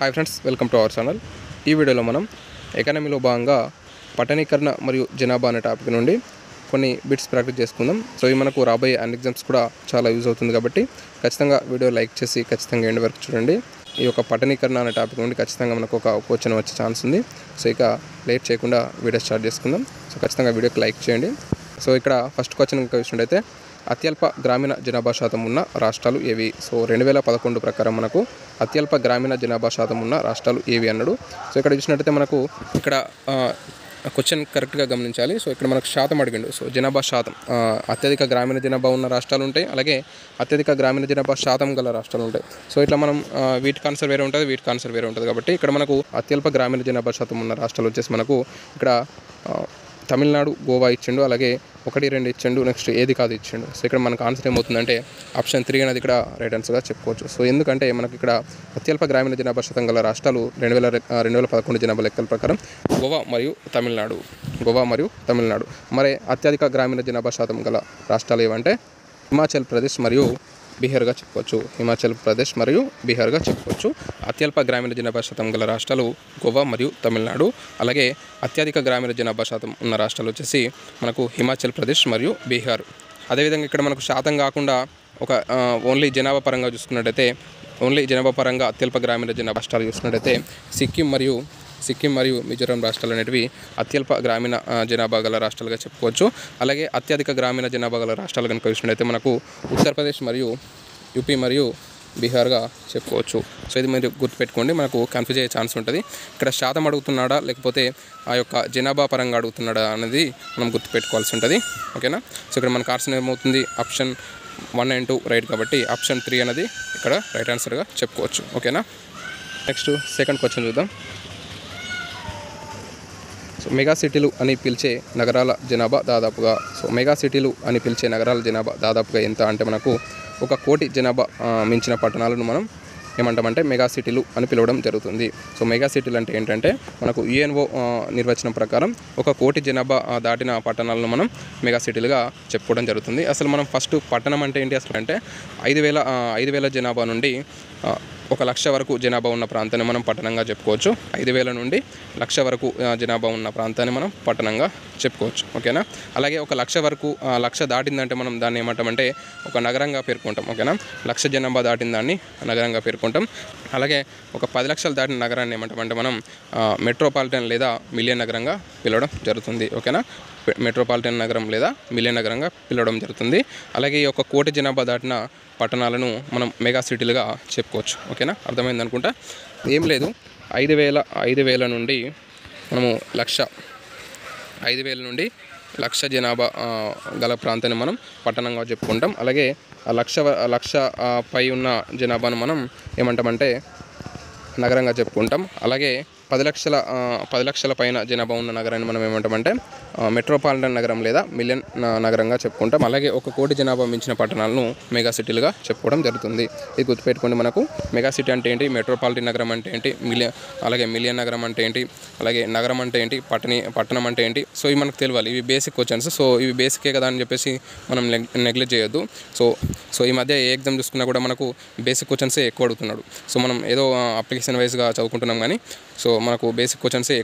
Hi friends, welcome to our channel. ఈ వీడియోలో మనం ఎకానమీలో భాగంగా పట్టణీకరణ మరియు జనాభా అనే టాపిక్ నుండి కొన్ని బిట్స్ ప్రాక్టీస్ చేసుకుందాం. సో ఇవి మనకు రాబోయే అన్ని ఎగ్జామ్స్ కూడా చాలా యూజ్ అవుతుంది కాబట్టి ఖచ్చితంగా వీడియో లైక్ చేసి ఖచ్చితంగా ఎండ్ వరకు చూడండి. ఈ యొక్క పట్టణీకరణ అనే టాపిక్ నుండి ఖచ్చితంగా మనకు ఒక క్వశ్చన్ వచ్చే ఛాన్స్ ఉంది. సో ఇక లేట్ చేయకుండా వీడియో స్టార్ట్ చేసుకుందాం. సో ఖచ్చితంగా వీడియోకి లైక్ చేయండి. సో ఇక్కడ ఫస్ట్ క్వశ్చన్ చూసినట్టయితే అత్యల్ప గ్రామీణ జనాభా శాతం ఉన్న రాష్ట్రాలు ఏవి? సో 2011 ప్రకారం మనకు అత్యల్ప గ్రామీణ జనాభా శాతం ఉన్న రాష్ట్రాలు ఏవి అన్నాడు. సో ఇక్కడ చూసినట్టయితే మనకు ఇక్కడ క్వశ్చన్ కరెక్ట్గా గమనించాలి. సో ఇక్కడ మనకు శాతం అడిగిండు. సో జనాభా శాతం అత్యధిక గ్రామీణ జనాభా ఉన్న రాష్ట్రాలు ఉంటాయి, అలాగే అత్యధిక గ్రామీణ జనాభా శాతం గల రాష్ట్రాలు ఉంటాయి. సో ఇట్లా మనం వీటికి ఆన్సర్ వేరే ఉంటుంది, వీటికి ఆన్సర్ వేరే ఉంటుంది. కాబట్టి ఇక్కడ మనకు అత్యల్ప గ్రామీణ జనాభా శాతం ఉన్న రాష్ట్రాలు వచ్చేసి మనకు ఇక్కడ తమిళనాడు, గోవా ఇచ్చిండు, అలాగే 1, 2 ఇచ్చిండు, నెక్స్ట్ ఏది కాదు ఇచ్చిండు. సో ఇక్కడ మనకు ఆన్సర్ ఏమవుతుందంటే ఆప్షన్ 3 అనేది ఇక్కడ రైట్ ఆన్సర్గా చెప్పుకోవచ్చు. సో ఎందుకంటే మనకి ఇక్కడ అత్యల్ప గ్రామీణ జనాభా శాతం గల రాష్ట్రాలు 2011 జనాభా లెక్కల ప్రకారం గోవా మరియు తమిళనాడు. మరి అత్యధిక గ్రామీణ జనాభా శాతం గల రాష్ట్రాలు ఏవంటే హిమాచల్ ప్రదేశ్ మరియు బీహార్గా చెప్పుకోవచ్చు. అత్యల్ప గ్రామీణ జనాభా శాతం గల రాష్ట్రాలు గోవా మరియు తమిళనాడు, అలాగే అత్యధిక గ్రామీణ జనాభా శాతం ఉన్న రాష్ట్రాలు వచ్చేసి మనకు హిమాచల్ ప్రదేశ్ మరియు బీహార్. అదేవిధంగా ఇక్కడ మనకు శాతం కాకుండా ఒక ఓన్లీ జనాభా పరంగా చూసుకున్నట్టయితే అత్యల్ప గ్రామీణ జనాభా రాష్ట్రాలు చూసుకున్నట్టయితే సిక్కిం మరియు మిజోరాం రాష్ట్రాలు అనేటివి అత్యల్ప గ్రామీణ జనాభా గల రాష్ట్రాలుగా చెప్పుకోవచ్చు. అలాగే అత్యధిక గ్రామీణ జనాభా గల రాష్ట్రాలు కనుక చూసినట్టయితే మనకు ఉత్తరప్రదేశ్ మరియు యూపీ మరియు బీహార్గా చెప్పుకోవచ్చు. సో ఇది మీరు గుర్తుపెట్టుకోండి, మనకు కన్ఫ్యూజ్ అయ్యే ఛాన్స్ ఉంటుంది. ఇక్కడ శాతం అడుగుతున్నాడా లేకపోతే ఆ యొక్క జనాభా పరంగా అడుగుతున్నాడా అనేది మనం గుర్తుపెట్టుకోవాల్సి ఉంటుంది. ఓకేనా? సో ఇక్కడ మనకు ఆన్సర్ ఏమవుతుంది? ఆప్షన్ 1 and 2 రైట్, కాబట్టి ఆప్షన్ 3 అనేది ఇక్కడ రైట్ ఆన్సర్గా చెప్పుకోవచ్చు. ఓకేనా? నెక్స్ట్ సెకండ్ క్వశ్చన్ చూద్దాం. సో మెగా సిటీలు అని పిలిచే నగరాల జనాభా దాదాపుగా ఎంత అంటే మనకు 1 కోటి జనాభా మించిన పట్టణాలను మనం ఏమంటామంటే మెగా సిటీలు అని పిలవడం జరుగుతుంది. సో మెగా సిటీలు అంటే ఏంటంటే మనకు యుఎన్ఓ నిర్వచనం ప్రకారం 1 కోటి జనాభా దాటిన పట్టణాలను మనం మెగా సిటీలుగా చెప్పుకోవడం జరుగుతుంది. అసలు మనం ఫస్ట్ పట్టణం అంటే ఏంటి అసలు అంటే 5,000 జనాభా నుండి 1,00,000 వరకు జనాభా ఉన్న ప్రాంతాన్ని మనం పట్టణంగా చెప్పుకోవచ్చు. 5,000 నుండి 1,00,000 వరకు జనాభా ఉన్న ప్రాంతాన్ని మనం పట్టణంగా చెప్పుకోవచ్చు. ఓకేనా? అలాగే 1,00,000 వరకు 1,00,000 దాటిందంటే మనం దాన్ని ఏమంటామంటే ఒక నగరంగా పేర్కొంటాం. ఓకేనా? 1,00,000 జనాభా దాటిన దాన్ని నగరంగా పేర్కొంటాం. అలాగే 10 లక్షలు దాటిన నగరాన్ని ఏమంటామంటే మనం మెట్రోపాలిటన్ లేదా మిలియన్ నగరంగా పిలవడం జరుగుతుంది. ఓకేనా? మెట్రోపాలిటన్ నగరం లేదా మిలియన్ నగరంగా పిలవడం జరుగుతుంది. అలాగే 1 కోటి జనాభా దాటిన పట్టణాలను మనం మెగా సిటీలుగా చెప్పుకోవచ్చు. ఓకేనా? అర్థమైంది అనుకుంటా. ఏం లేదు, 5,000 నుండి మనము 5,000 నుండి 1,00,000 జనాభా గల ప్రాంతాన్ని మనం పట్టణంగా చెప్పుకుంటాం. అలాగే 1,00,000 పై ఉన్న జనాభాను మనం ఏమంటామంటే నగరంగా చెప్పుకుంటాం. అలాగే 10 లక్షల పైన జనాభా ఉన్న నగరాన్ని మనం ఏమంటామంటే మెట్రోపాలిటన్ నగరం లేదా మిలియన్ నగరంగా చెప్పుకుంటాం. అలాగే 1 కోటి జనాభా మించిన పట్టణాలను మెగా సిటీలుగా చెప్పుకోవడం జరుగుతుంది. ఇది గుర్తుపెట్టుకోండి. మనకు మెగా సిటీ అంటే ఏంటి, మెట్రోపాలిటన్ నగరం అంటే ఏంటి, అలాగే మిలియన్ నగరం అంటే ఏంటి, అలాగే నగరం అంటే ఏంటి, పట్టణం అంటే ఏంటి. సో ఇవి మనకు తెలియాలి. ఇవి బేసిక్ క్వశ్చన్స్. సో ఇవి బేసికే కదా అని చెప్పేసి మనం నెగ్లెక్ట్ చేయొద్దు. సో ఈ మధ్య ఏ ఎగ్జామ్ చూసుకున్నా కూడా మనకు బేసిక్ క్వశ్చన్సే ఎక్కువ అడుగుతున్నాడు. సో మనం ఏదో అప్లికేషన్ వైజ్గా చదువుకుంటున్నాం కానీ సో మనకు బేసిక్ క్వశ్చన్సే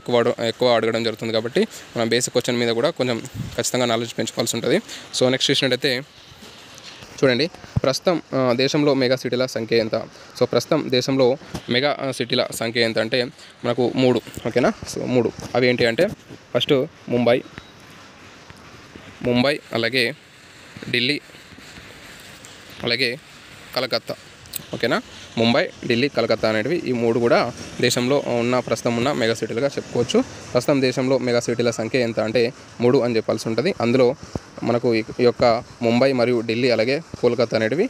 ఎక్కువ అడగడం జరుగుతుంది. కాబట్టి మనం బేసిక్ క్వశ్చన్ మీద కూడా కొంచెం ఖచ్చితంగా నాలెడ్జ్ పెంచుకోవాల్సి ఉంటుంది. సో నెక్స్ట్ చూసినట్టయితే చూడండి, ప్రస్తుతం దేశంలో మెగా సిటీల సంఖ్య ఎంత? సో ప్రస్తుతం దేశంలో మెగా సిటీల సంఖ్య ఎంత అంటే మనకు 3. ఓకేనా? సో 3 అవి ఏంటి అంటే ఫస్ట్ ముంబై, అలాగే ఢిల్లీ, అలాగే కలకత్తా. ఓకేనా? ముంబై, ఢిల్లీ, కలకత్తా అనేటివి ఈ 3 కూడా దేశంలో ప్రస్తుతం ఉన్న మెగా సిటీలుగా చెప్పుకోవచ్చు. ప్రస్తుతం దేశంలో మెగా సిటీల సంఖ్య ఎంత అంటే 3 అని చెప్పాల్సి ఉంటుంది. అందులో మనకు ఈ యొక్క ముంబై మరియు ఢిల్లీ అలాగే కోల్కతా అనేటివి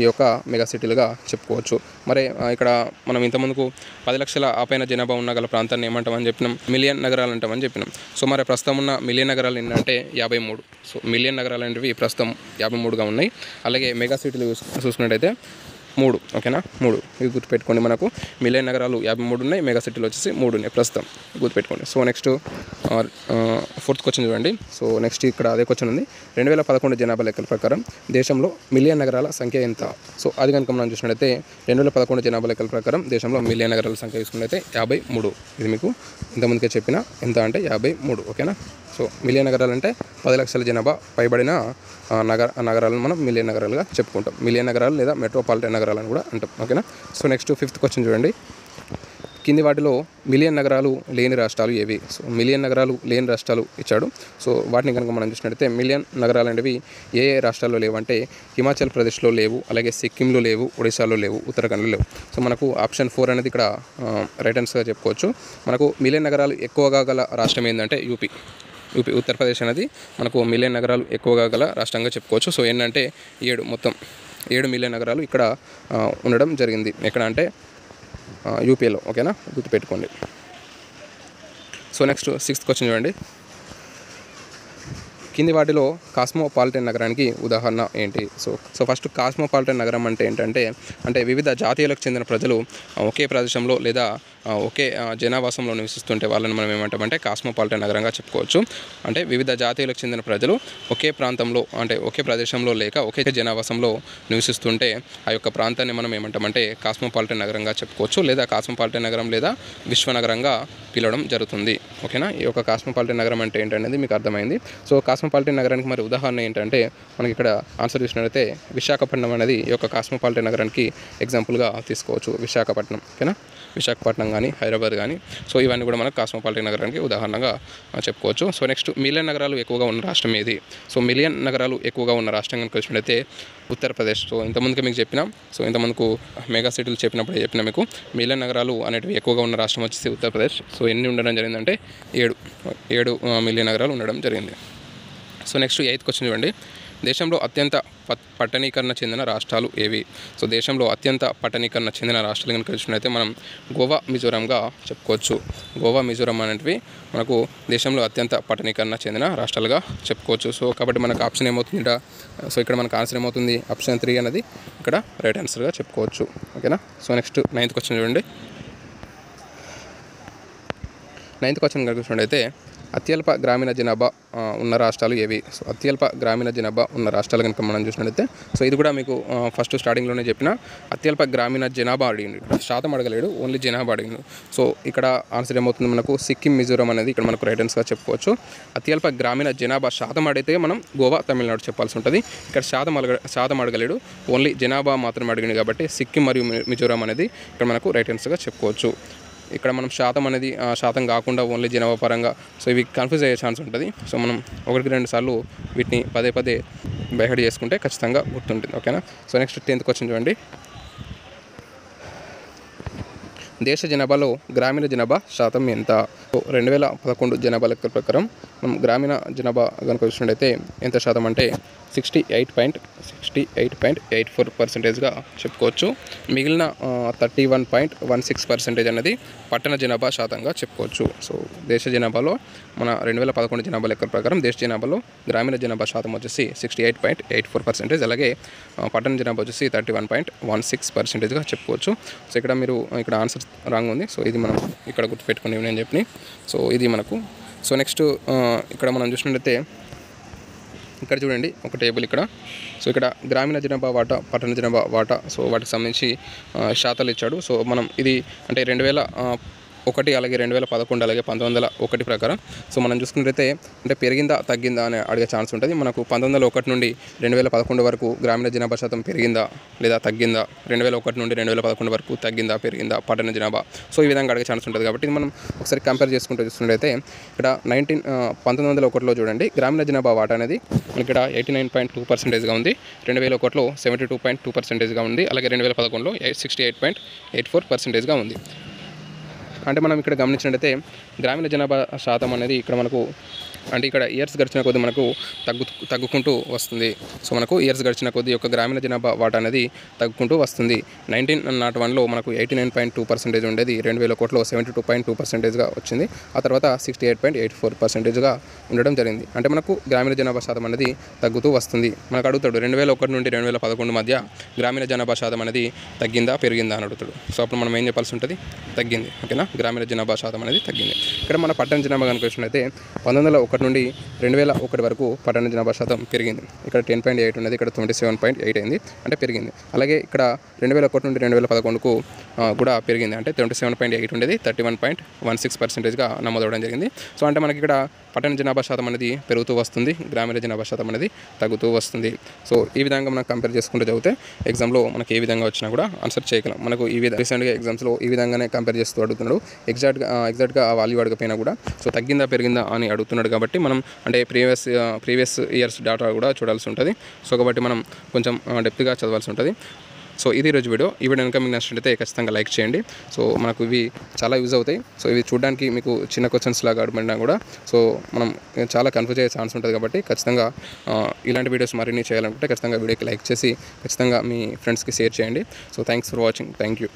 ఈ యొక్క మెగా సిటీలుగా చెప్పుకోవచ్చు. మరి ఇక్కడ మనం ఇంతకుముందుకు 10 లక్షల పైన జనాభా ఉన్న గల ప్రాంతాన్ని ఏమంటామని చెప్పినాం? మిలియన్ నగరాలు అంటామని చెప్పినాం. సో మరి ప్రస్తుతం ఉన్న మిలియన్ నగరాలు ఏంటంటే 53. సో మిలియన్ నగరాలు అనేవి ప్రస్తుతం 53గా ఉన్నాయి. అలాగే మెగా సిటీలు చూసుకున్నట్టయితే 3 ఓకేనా 3 ఇది గుర్తుపెట్టుకోండి. మనకు మిలియన్ నగరాలు 53 ఉన్నాయి, మెగా సిటీలు వచ్చేసి 3 ఉన్నాయి ప్రస్తుతం గుర్తుపెట్టుకోండి. సో నెక్స్ట్ 4th క్వశ్చన్ చూడండి. సో నెక్స్ట్ ఇక్కడ అదే క్వశ్చన్ ఉంది. 2011 జనాభా లెక్కల ప్రకారం దేశంలో మిలియన్ నగరాల సంఖ్య ఎంత? సో అది కనుక మనం చూసినట్లయితే 2011 జనాభా లెక్కల ప్రకారం దేశంలో మిలియన్ నగరాల సంఖ్య చూసుకున్నట్లయితే 53. ఇది మీకు ఇంతకుముందుకే చెప్పిన ఎంత అంటే 53 ఓకేనా. సో మిలియన్ నగరాలు అంటే 10 లక్షల జనాభా పైబడిన నగరాలను మనం మిలియన్ నగరాలుగా చెప్పుకుంటాం. మిలియన్ నగరాలు లేదా మెట్రోపాలిటన్ నగరాలను కూడా అంటాం ఓకేనా. సో నెక్స్ట్ 5th క్వశ్చన్ చూడండి. కింది వాటిలో మిలియన్ నగరాలు లేని రాష్ట్రాలు ఏవి? సో మిలియన్ నగరాలు లేని రాష్ట్రాలు ఇచ్చాడు. సో వాటిని కనుక మనం చూసినట్లయితే మిలియన్ నగరాలు అనేవి ఏ రాష్ట్రాల్లో లేవు అంటే హిమాచల్ ప్రదేశ్లో లేవు, అలాగే సిక్కింలో లేవు, ఒడిశాలో లేవు, ఉత్తరాఖండ్లో లేవు. సో మనకు ఆప్షన్ 4 అనేది ఇక్కడ రైట్ ఆన్సర్గా చెప్పుకోవచ్చు. మనకు మిలియన్ నగరాలు ఎక్కువగా గల రాష్ట్రం ఏంటంటే యూపీ. ఉత్తరప్రదేశ్ అనేది మనకు మిలియన్ నగరాలు ఎక్కువగా గల రాష్ట్రంగా చెప్పుకోవచ్చు. సో ఏంటంటే 7 మిలియన్ నగరాలు ఇక్కడ ఉండడం జరిగింది. ఎక్కడ అంటే యూపీలో ఓకేనా గుర్తుపెట్టుకోండి. సో నెక్స్ట్ 6th క్వశ్చన్ చూడండి. కింది వాటిలో కాస్మోపాలిటన్ నగరానికి ఉదాహరణ ఏంటి? సో ఫస్ట్ కాస్మోపాలిటన్ నగరం అంటే ఏంటంటే వివిధ జాతీయాలకు చెందిన ప్రజలు ఒకే ప్రదేశంలో లేదా ఒకే జనావాసంలో నివసిస్తుంటే వాళ్ళని మనం ఏమంటామంటే కాస్మోపాలిటన్ నగరంగా చెప్పుకోవచ్చు. అంటే వివిధ జాతీయాలకు చెందిన ప్రజలు ఒకే ప్రాంతంలో అంటే ఒకే ప్రదేశంలో లేక ఒకే జనావాసంలో నివసిస్తుంటే ఆ యొక్క ప్రాంతాన్ని మనం ఏమంటామంటే కాస్మోపాలిటన్ నగరంగా చెప్పుకోవచ్చు, లేదా కాస్మోపాలిటన్ నగరం లేదా విశ్వనగరంగా పిలవడం జరుగుతుంది ఓకేనా. ఈ యొక్క కాస్మోపాలిటన్ నగరం అంటే ఏంటనేది మీకు అర్థమైంది. సో కాస్మోపాలిటన్ నగరానికి మరి ఉదాహరణ ఏంటంటే మనకి ఇక్కడ ఆన్సర్ చూసినట్లయితే విశాఖపట్నం అనేది ఈ యొక్క కాస్మోపాలిటన్ నగరానికి ఎగ్జాంపుల్గా తీసుకోవచ్చు. విశాఖపట్నం ఓకేనా. విశాఖపట్నం కానీ హైదరాబాద్ కానీ సో ఇవన్నీ కూడా మనకు కాస్మోపాలిటన్ నగరానికి ఉదాహరణగా చెప్పుకోవచ్చు. సో నెక్స్ట్ మిలియన్ నగరాలు ఎక్కువగా ఉన్న రాష్ట్రం ఏది? సో మిలియన్ నగరాలు ఎక్కువగా ఉన్న రాష్ట్రం కనుక వచ్చినట్లయితే ఉత్తరప్రదేశ్. సో ఇంతకుముందుకు మీకు చెప్పిన ఇంతకుముందుకు మెగా సిటీలు చెప్పినప్పుడు చెప్పిన మీకు మిలియన్ నగరాలు అనేటివి ఎక్కువగా ఉన్న రాష్ట్రం వచ్చేసి ఉత్తరప్రదేశ్. సో ఎన్ని ఉండడం జరిగిందంటే 7 మిలియన్ నగరాలు ఉండడం జరిగింది. సో నెక్స్ట్ 8th క్వశ్చన్ చూడండి. దేశంలో అత్యంత పట్టణీకరణ చెందిన రాష్ట్రాలు ఏవి? సో దేశంలో అత్యంత పట్టణీకరణ చెందిన రాష్ట్రాలు కనుక చూసినట్లయితే మనం గోవా, మిజోరాంగా చెప్పుకోవచ్చు. గోవా, మిజోరాం అనేటివి మనకు దేశంలో అత్యంత పట్టణీకరణ చెందిన రాష్ట్రాలుగా చెప్పుకోవచ్చు. సో కాబట్టి మనకు ఆప్షన్ ఏమవుతుంది? సో ఇక్కడ మనకు ఆన్సర్ ఏమవుతుంది? ఆప్షన్ 3 అనేది ఇక్కడ రైట్ ఆన్సర్గా చెప్పుకోవచ్చు ఓకేనా. సో నెక్స్ట్ 9th క్వశ్చన్ చూడండి. 9th క్వశ్చన్ కనుక చూసినట్లయితే అత్యల్ప గ్రామీణ జనాభా ఉన్న రాష్ట్రాలు ఏవి? సో అత్యల్ప గ్రామీణ జనాభా ఉన్న రాష్ట్రాలు కనుక మనం చూసినట్లయితే సో ఇది కూడా మీకు ఫస్ట్ స్టార్టింగ్లోనే చెప్పిన అత్యల్ప గ్రామీణ జనాభా అడిగింది. ఇక్కడ శాతం అడగలేడు, ఓన్లీ జనాభా అడిగింది. సో ఇక్కడ ఆన్సర్ ఏమవుతుంది? మనకు సిక్కిం, మిజోరాం అనేది ఇక్కడ మనకు రైట్ ఆన్సర్గా చెప్పుకోవచ్చు. అత్యల్ప గ్రామీణ జనాభా శాతం అడిగితే మనం గోవా, తమిళనాడు చెప్పాల్సి ఉంటుంది. ఇక్కడ శాతం అడగలేడు, ఓన్లీ జనాభా మాత్రమే అడిగింది కాబట్టి సిక్కిం మరియు మిజోరాం అనేది ఇక్కడ మనకు రైట్ ఆన్సర్గా చెప్పుకోవచ్చు. ఇక్కడ మనం శాతం అనేది శాతం కాకుండా ఓన్లీ జనాభా పరంగా సో ఇవి కన్ఫ్యూజ్ అయ్యే ఛాన్స్ ఉంటుంది. సో మనం 1-2 సార్లు వీటిని పదే బైహెడ్ చేసుకుంటే ఖచ్చితంగా గుర్తుంటుంది ఓకేనా. సో నెక్స్ట్ 10th క్వశ్చన్ చూడండి. దేశ జనాభాలో గ్రామీణ జనాభా శాతం ఎంత? 2011 జనాభా లెక్కల ప్రకారం మనం గ్రామీణ జనాభా కనుక చూసినట్టయితే ఎంత శాతం అంటే 68.84%గా చెప్పుకోవచ్చు. మిగిలిన 31.16% అనేది పట్టణ జనాభా శాతంగా చెప్పుకోవచ్చు. సో దేశ జనాభాలో మన 2011 జనాభా లెక్కల ప్రకారం దేశ జనాభాలో గ్రామీణ జనాభా శాతం వచ్చేసి 68.84%, అలాగే పట్టణ జనాభా వచ్చేసి 31.16%గా చెప్పుకోవచ్చు. సో ఇక్కడ మీరు ఇక్కడ ఆన్సర్ రాంగ్ ఉంది. సో ఇది మనం ఇక్కడ గుర్తుపెట్టుకుని నేను చెప్పి సో ఇది మనకు. సో నెక్స్ట్ ఇక్కడ మనం చూసినట్లయితే ఇక్కడ చూడండి ఒక టేబుల్ ఇక్కడ. సో ఇక్కడ గ్రామీణ జనాభా వాటా, పట్టణ జనాభా వాటా, సో వాటికి సంబంధించి శాతాలు ఇచ్చాడు. సో మనం ఇది అంటే 2001 అలాగే 2011 అలాగే 1901 ప్రకారం సో మనం చూసుకున్నట్లయితే అంటే పెరిగిందా తగ్గిందా అని అడిగే ఛాన్స్ ఉంటుంది. మనకు 1901 నుండి 2011 వరకు గ్రామీణ జనాభా శాతం పెరిగిందా లేదా తగ్గిందా, 2001 నుండి 2011 వరకు తగ్గిందా పెరిగిందా పట్టణ జనాభా, సో ఈ విధంగా అడిగే ఛాన్స్ ఉంటుంది. కాబట్టి ఇది మనం ఒకసారి కంపేర్ చేసుకుంటూ చూసుకున్నట్లయితే ఇక్కడ 1901లో చూడండి గ్రామీణ జనాభా వాటా అనేది మనకి ఇక్కడ 89.2%గా ఉంది, 2001లో 72.2%గా ఉంది, అలాగే 2011లో 68.84%గా ఉంది. అంటే మనం ఇక్కడ గమనించినట్లయితే గ్రామీణ జనాభా శాతం అనేది ఇక్కడ మనకు అంటే ఇక్కడ ఇయర్స్ గడిచిన కొద్దీ మనకు తగ్గుకుంటూ వస్తుంది. సో మనకు ఇయర్స్ గడిచిన కొద్దీ యొక్క గ్రామీణ జనాభా వాటా అనేది తగ్గుకుంటూ వస్తుంది. 1901లో మనకు 89.2% ఉండేది, 2000 కోట్లో 72.2%గా వచ్చింది. ఆ తర్వాత 68.84%గా ఉండడం జరిగింది. అంటే మనకు గ్రామీణ జనాభా శాతం అనేది తగ్గుతూ వస్తుంది. మనకు అడుగుతాడు 2001 నుండి 2011 మధ్య గ్రామీణ జనాభా శాతం అనేది తగ్గిందా పెరిగిందా అని అడుగుతాడు. సో అప్పుడు మనం ఏం చెప్పాల్సి ఉంటుంది? తగ్గింది. ఓకేనా, గ్రామీణ జనాభా శాతం అనేది తగ్గింది. ఇక్కడ మన పట్టణ జనాభా కనుక వచ్చినట్లయితే 1901 నుండి 2001 వరకు పట్టణ జనాభా శాతం పెరిగింది. ఇక్కడ 10.8 ఉన్నది, ఇక్కడ 27.8 అయింది, అంటే పెరిగింది. అలాగే ఇక్కడ 2001 నుండి 2011కు కూడా పెరిగింది, అంటే 27.8 ఉండేది 31.16%గా నమోదవడం జరిగింది. సో అంటే మనకి ఇక్కడ పట్టణ జనాభా శాతం అనేది పెరుగుతూ వస్తుంది, గ్రామీణ జనాభా శాతం అనేది తగ్గుతూ వస్తుంది. సో ఈ విధంగా మనం కంపేర్ చేసుకుంటూ చదివితే ఎగ్జామ్లో మనకి ఏ విధంగా వచ్చినా కూడా ఆన్సర్ చేయగలం. మనకు ఈ విధంగా రీసెంట్గా ఎగ్జామ్స్లో ఈ విధంగానే కంపేర్ చేస్తూ అడుగుతున్నాడు. ఎగ్జాక్ట్గా ఆ వాల్యూ అడగపోయినా కూడా సో తగ్గిందా పెరిగిందా అని అడుగుతున్నాడు కాబట్టి మనం అంటే ప్రీవియస్ ఇయర్స్ డేటా కూడా చూడాల్సి ఉంటుంది. సో కాబట్టి మనం కొంచెం డెప్త్గా చదవాల్సి ఉంటుంది. సో ఇది ఈరోజు వీడియో. ఈ వీడియో కనుక మీకు నచ్చినట్లయితే ఖచ్చితంగా లైక్ చేయండి. సో మనకు ఇవి చాలా యూజ్ అవుతాయి. సో ఇవి చూడడానికి మీకు చిన్న క్వశ్చన్స్ లాగా అడగబడినా కూడా సో మనం చాలా కన్ఫ్యూజ్ అయ్యే ఛాన్స్ ఉంటుంది కాబట్టి ఖచ్చితంగా ఇలాంటి వీడియోస్ మరిన్ని చేయాలనుకుంటే ఖచ్చితంగా వీడియోకి లైక్ చేసి ఖచ్చితంగా మీ ఫ్రెండ్స్కి షేర్ చేయండి. So thanks for watching. Thank you.